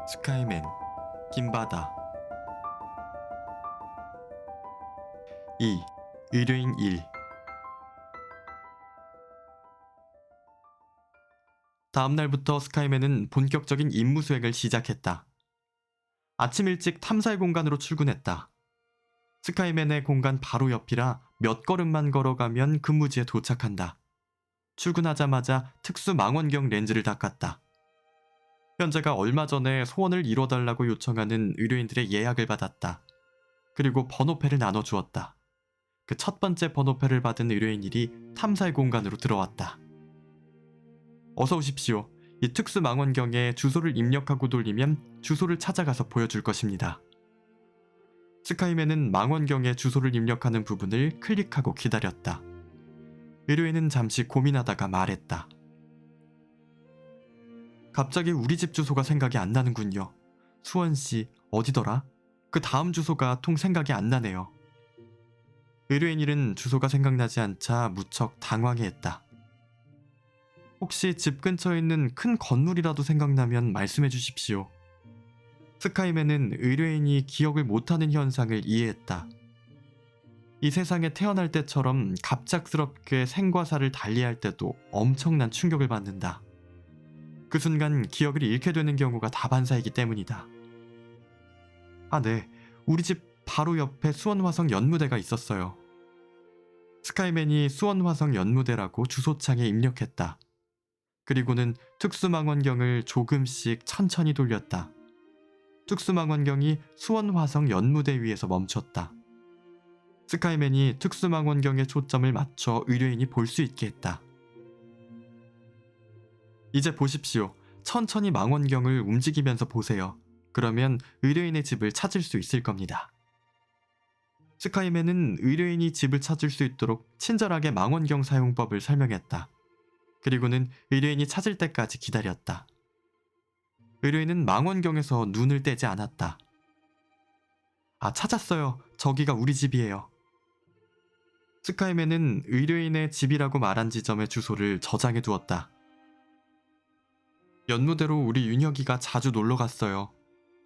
스카이맨, 김바다. 2. 의뢰인 1. 다음 날부터 스카이맨은 본격적인 임무 수행을 시작했다. 아침 일찍 탐사의 공간으로 출근했다. 스카이맨의 공간 바로 옆이라 몇 걸음만 걸어가면 근무지에 도착한다. 출근하자마자 특수 망원경 렌즈를 닦았다. 현재가 얼마 전에 소원을 이뤄달라고 요청하는 의뢰인들의 예약을 받았다. 그리고 번호패를 나눠주었다. 그 첫 번째 번호패를 받은 의뢰인일이 탐사의 공간으로 들어왔다. 어서 오십시오. 이 특수 망원경에 주소를 입력하고 돌리면 주소를 찾아가서 보여줄 것입니다. 스카이맨은 망원경에 주소를 입력하는 부분을 클릭하고 기다렸다. 의뢰인은 잠시 고민하다가 말했다. 갑자기 우리 집 주소가 생각이 안 나는군요. 수원시 어디더라? 그 다음 주소가 통 생각이 안 나네요. 의뢰인일은 주소가 생각나지 않자 무척 당황해했다. 혹시 집 근처에 있는 큰 건물이라도 생각나면 말씀해 주십시오. 스카이맨은 의뢰인이 기억을 못하는 현상을 이해했다. 이 세상에 태어날 때처럼 갑작스럽게 생과 사를 달리할 때도 엄청난 충격을 받는다. 그 순간 기억을 잃게 되는 경우가 다반사이기 때문이다. 아, 네. 우리 집 바로 옆에 수원화성 연무대가 있었어요. 스카이맨이 수원화성 연무대라고 주소창에 입력했다. 그리고는 특수망원경을 조금씩 천천히 돌렸다. 특수망원경이 수원화성 연무대 위에서 멈췄다. 스카이맨이 특수망원경에 초점을 맞춰 의뢰인이 볼 수 있게 했다. 이제 보십시오. 천천히 망원경을 움직이면서 보세요. 그러면 의뢰인의 집을 찾을 수 있을 겁니다. 스카이맨은 의뢰인이 집을 찾을 수 있도록 친절하게 망원경 사용법을 설명했다. 그리고는 의뢰인이 찾을 때까지 기다렸다. 의뢰인은 망원경에서 눈을 떼지 않았다. 아, 찾았어요. 저기가 우리 집이에요. 스카이맨은 의뢰인의 집이라고 말한 지점의 주소를 저장해 두었다. 연무대로 우리 윤혁이가 자주 놀러 갔어요.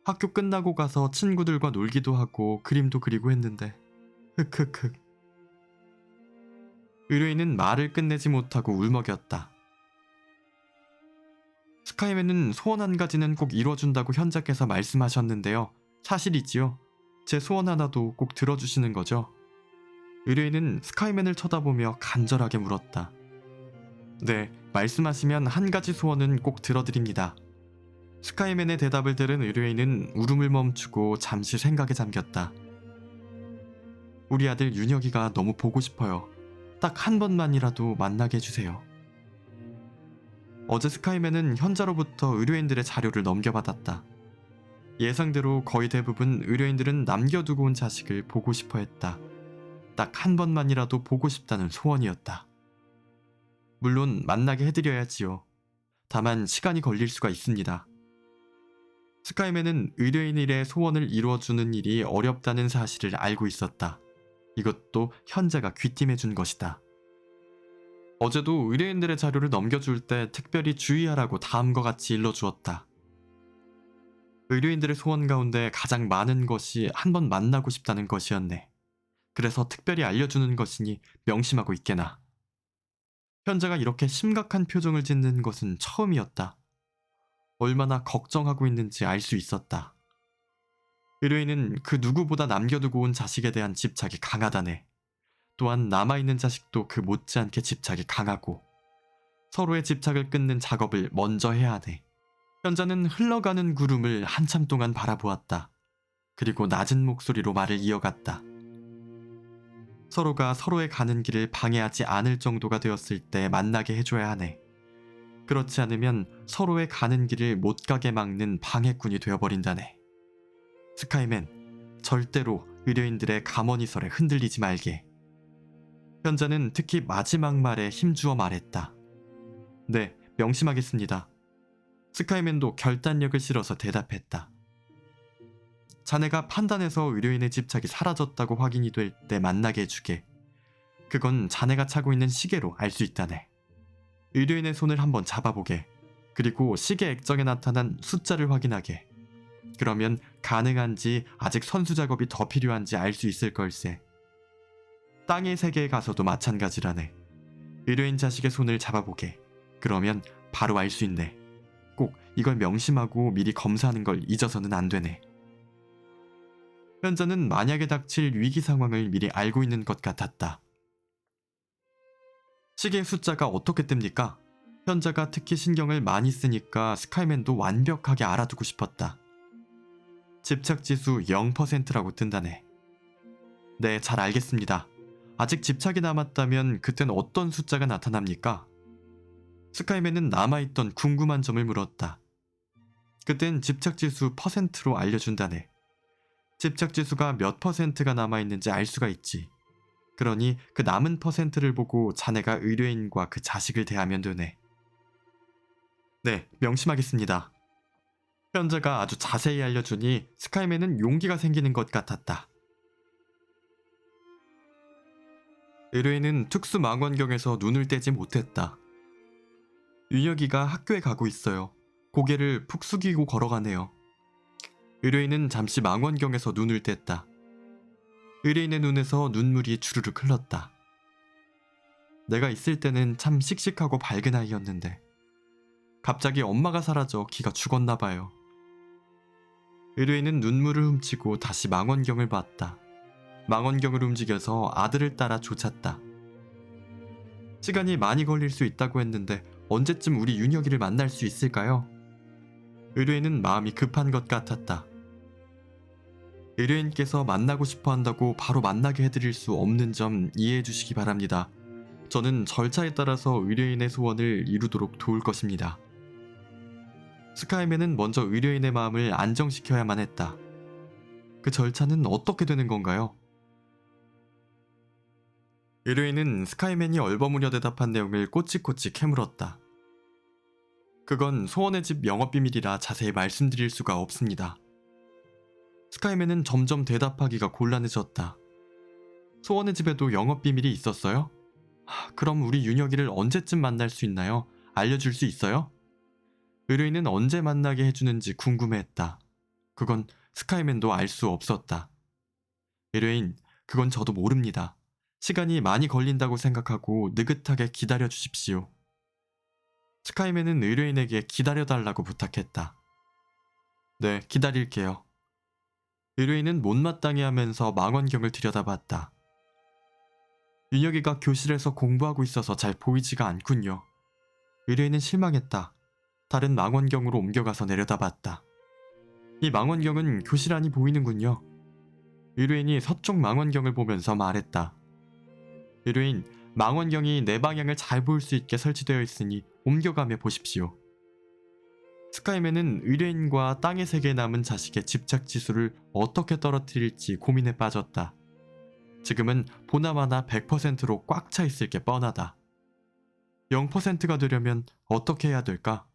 학교 끝나고 가서 친구들과 놀기도 하고 그림도 그리고 했는데 흑흑흑. 의뢰인은 말을 끝내지 못하고 울먹였다. 스카이맨은 소원 한 가지는 꼭 이뤄준다고 현자께서 말씀하셨는데요. 사실이지요. 제 소원 하나도 꼭 들어주시는 거죠? 의뢰인은 스카이맨을 쳐다보며 간절하게 물었다. 네, 말씀하시면 한 가지 소원은 꼭 들어드립니다. 스카이맨의 대답을 들은 의뢰인은 울음을 멈추고 잠시 생각에 잠겼다. 우리 아들 윤혁이가 너무 보고 싶어요. 딱 한 번만이라도 만나게 해주세요. 어제 스카이맨은 현자로부터 의뢰인들의 자료를 넘겨받았다. 예상대로 거의 대부분 의뢰인들은 남겨두고 온 자식을 보고 싶어 했다. 딱 한 번만이라도 보고 싶다는 소원이었다. 물론 만나게 해드려야지요. 다만 시간이 걸릴 수가 있습니다. 스카이맨은 의뢰인 일의 소원을 이루어주는 일이 어렵다는 사실을 알고 있었다. 이것도 현자가 귀띔해준 것이다. 어제도 의뢰인들의 자료를 넘겨줄 때 특별히 주의하라고 다음과 같이 일러주었다. 의뢰인들의 소원 가운데 가장 많은 것이 한번 만나고 싶다는 것이었네. 그래서 특별히 알려주는 것이니 명심하고 있게나. 현자가 이렇게 심각한 표정을 짓는 것은 처음이었다. 얼마나 걱정하고 있는지 알 수 있었다. 의뢰인은 그 누구보다 남겨두고 온 자식에 대한 집착이 강하다네. 또한 남아있는 자식도 그 못지않게 집착이 강하고 서로의 집착을 끊는 작업을 먼저 해야 하네. 현자는 흘러가는 구름을 한참 동안 바라보았다. 그리고 낮은 목소리로 말을 이어갔다. 서로가 서로의 가는 길을 방해하지 않을 정도가 되었을 때 만나게 해줘야 하네. 그렇지 않으면 서로의 가는 길을 못 가게 막는 방해꾼이 되어버린다네. 스카이맨, 절대로 의뢰인들의 감언이설에 흔들리지 말게. 현자는 특히 마지막 말에 힘주어 말했다. 네, 명심하겠습니다. 스카이맨도 결단력을 실어서 대답했다. 자네가 판단해서 의뢰인의 집착이 사라졌다고 확인이 될 때 만나게 해주게. 그건 자네가 차고 있는 시계로 알 수 있다네. 의뢰인의 손을 한번 잡아보게. 그리고 시계 액정에 나타난 숫자를 확인하게. 그러면 가능한지 아직 선수 작업이 더 필요한지 알 수 있을 걸세. 땅의 세계에 가서도 마찬가지라네. 의뢰인 자식의 손을 잡아보게. 그러면 바로 알 수 있네. 꼭 이걸 명심하고 미리 검사하는 걸 잊어서는 안 되네. 현자는 만약에 닥칠 위기 상황을 미리 알고 있는 것 같았다. 시계 숫자가 어떻게 뜹니까? 현자가 특히 신경을 많이 쓰니까 스카이맨도 완벽하게 알아두고 싶었다. 집착지수 0%라고 뜬다네. 네, 잘 알겠습니다. 아직 집착이 남았다면 그땐 어떤 숫자가 나타납니까? 스카이맨은 남아있던 궁금한 점을 물었다. 그땐 집착지수 %로 알려준다네. 집착지수가 몇 %가 남아있는지 알 수가 있지. 그러니 그 남은 %를 보고 자네가 의뢰인과 그 자식을 대하면 되네. 네, 명심하겠습니다. 현자가 아주 자세히 알려주니 스카이맨은 용기가 생기는 것 같았다. 의뢰인은 특수망원경에서 눈을 떼지 못했다. 윤혁이가 학교에 가고 있어요. 고개를 푹 숙이고 걸어가네요. 의뢰인은 잠시 망원경에서 눈을 뗐다. 의뢰인의 눈에서 눈물이 주르륵 흘렀다. 내가 있을 때는 참 씩씩하고 밝은 아이였는데 갑자기 엄마가 사라져 기가 죽었나 봐요. 의뢰인은 눈물을 훔치고 다시 망원경을 봤다. 망원경을 움직여서 아들을 따라 쫓았다. 시간이 많이 걸릴 수 있다고 했는데 언제쯤 우리 윤혁이를 만날 수 있을까요? 의뢰인은 마음이 급한 것 같았다. 의뢰인께서 만나고 싶어 한다고 바로 만나게 해드릴 수 없는 점 이해해 주시기 바랍니다. 저는 절차에 따라서 의뢰인의 소원을 이루도록 도울 것입니다. 스카이맨은 먼저 의뢰인의 마음을 안정시켜야만 했다. 그 절차는 어떻게 되는 건가요? 의뢰인은 스카이맨이 얼버무려 대답한 내용을 꼬치꼬치 캐물었다. 그건 소원의 집 영업비밀이라 자세히 말씀드릴 수가 없습니다. 스카이맨은 점점 대답하기가 곤란해졌다. 소원의 집에도 영업비밀이 있었어요? 그럼 우리 윤혁이를 언제쯤 만날 수 있나요? 알려줄 수 있어요? 의뢰인은 언제 만나게 해주는지 궁금해했다. 그건 스카이맨도 알 수 없었다. 의뢰인, 그건 저도 모릅니다. 시간이 많이 걸린다고 생각하고 느긋하게 기다려 주십시오. 스카이맨은 의뢰인에게 기다려달라고 부탁했다. 네, 기다릴게요. 의뢰인은 못마땅해 하면서 망원경을 들여다봤다. 윤혁이가 교실에서 공부하고 있어서 잘 보이지가 않군요. 의뢰인은 실망했다. 다른 망원경으로 옮겨가서 내려다봤다. 이 망원경은 교실 안이 보이는군요. 의뢰인이 서쪽 망원경을 보면서 말했다. 의뢰인, 망원경이 내 방향을 잘 볼 수 있게 설치되어 있으니 옮겨가며 보십시오. 스카이맨은 의뢰인과 땅의 세계에 남은 자식의 집착 지수를 어떻게 떨어뜨릴지 고민에 빠졌다. 지금은 보나마나 100%로 꽉 차 있을 게 뻔하다. 0%가 되려면 어떻게 해야 될까?